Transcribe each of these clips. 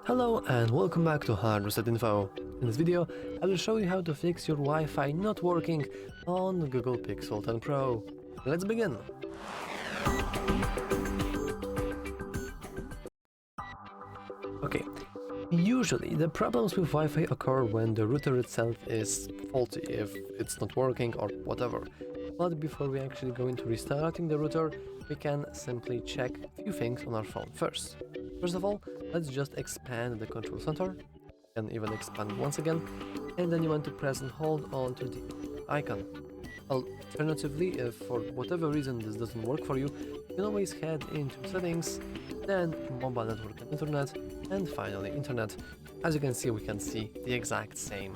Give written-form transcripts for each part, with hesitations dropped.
Hello and welcome back to HardReset.Info. In this video, I will show you how to fix your Wi-Fi not working on the Google Pixel 10 Pro. Let's begin! Okay, usually the problems with Wi-Fi occur when the router itself is faulty, if it's not working or whatever. But before we actually go into restarting the router, we can simply check a few things on our phone first. First of all, let's just expand the control center, and even expand once again, and then you want to press and hold on to the icon. Alternatively, if for whatever reason this doesn't work for you, you can always head into settings, then mobile network and internet, and finally internet. As you can see, we can see the exact same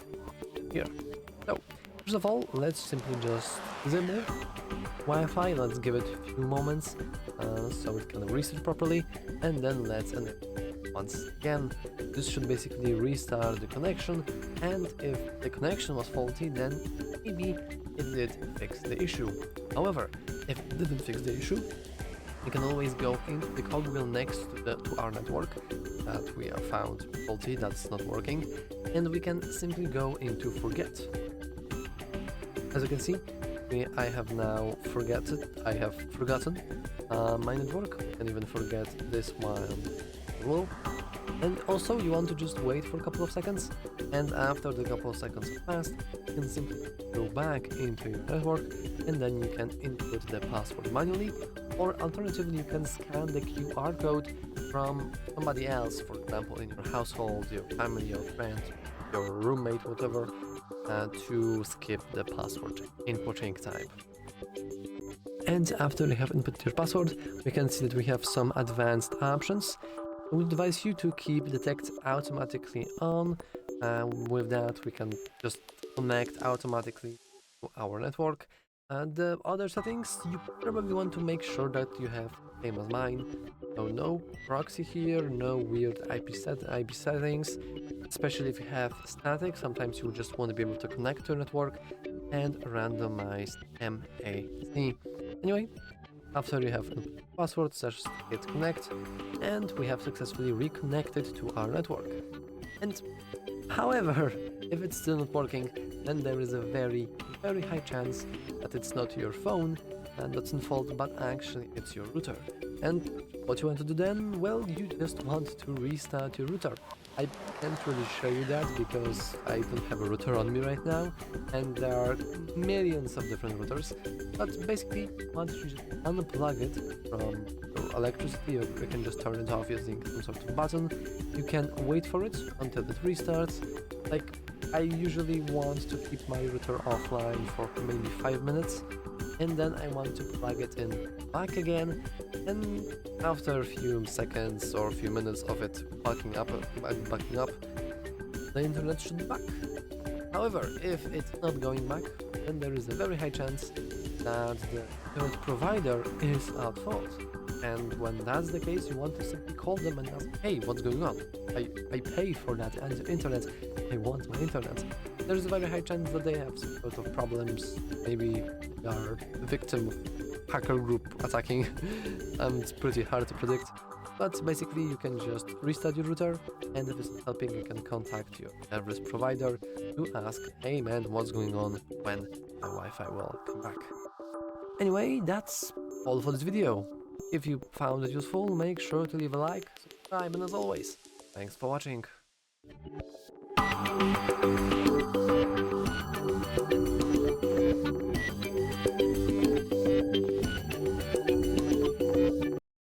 here. So, first of all, let's simply just disable Wi-Fi. Let's give it a few moments so it can reset properly, and then let's end it. Once again, this should basically restart the connection, and if the connection was faulty, then maybe it did fix the issue. However, if it didn't fix the issue, we can always go into the cogwheel next to our network that we have found faulty, that's not working, and we can simply go into forget. As you can see, I have now forgotten my network, and even forget this one below. And also you want to just wait for a couple of seconds, and after the couple of seconds have passed, you can simply go back into your network, and then you can input the password manually, or alternatively you can scan the QR code from somebody else, for example in your household, your family, your friend, your roommate, whatever, to skip the password inputting type. And after you have input your password, we can see that we have some advanced options. We advise you to keep detect automatically on. With that, we can just connect automatically to our network. And the other settings, you probably want to make sure that you have the same as mine. So no proxy here, no weird IP settings, especially if you have static. Sometimes you just want to be able to connect to a network, and randomized MAC. Anyway, after you have password, just hit connect, and we have successfully reconnected to our network. And however, if it's still not working, then there is a very high chance that it's not your phone and that's in fault, but actually it's your router. And what you want to do then? Well, you just want to restart your router. I can't really show you that because I don't have a router on me right now, and there are millions of different routers, but basically once you just unplug it from your electricity, or you can just turn it off using some sort of button. You can wait for it until it restarts. Like, I usually want to keep my router offline for maybe 5 minutes, and then I want to plug it in back again, and after a few seconds or a few minutes of it backing up, the internet should be back. However, if it's not going back, then there is a very high chance that the internet provider is at fault. And when that's the case, you want to simply call them and ask, hey, what's going on? I pay for that internet, I want my internet. There's a very high chance that they have some sort of problems, maybe they are a victim of hacker group attacking. It's pretty hard to predict, but basically you can just restart your router, and if it's not helping, you can contact your service provider to ask, hey man, what's going on, when the Wi-Fi will come back. Anyway, that's all for this video. If you found it useful, make sure to leave a like, subscribe, and as always, thanks for watching.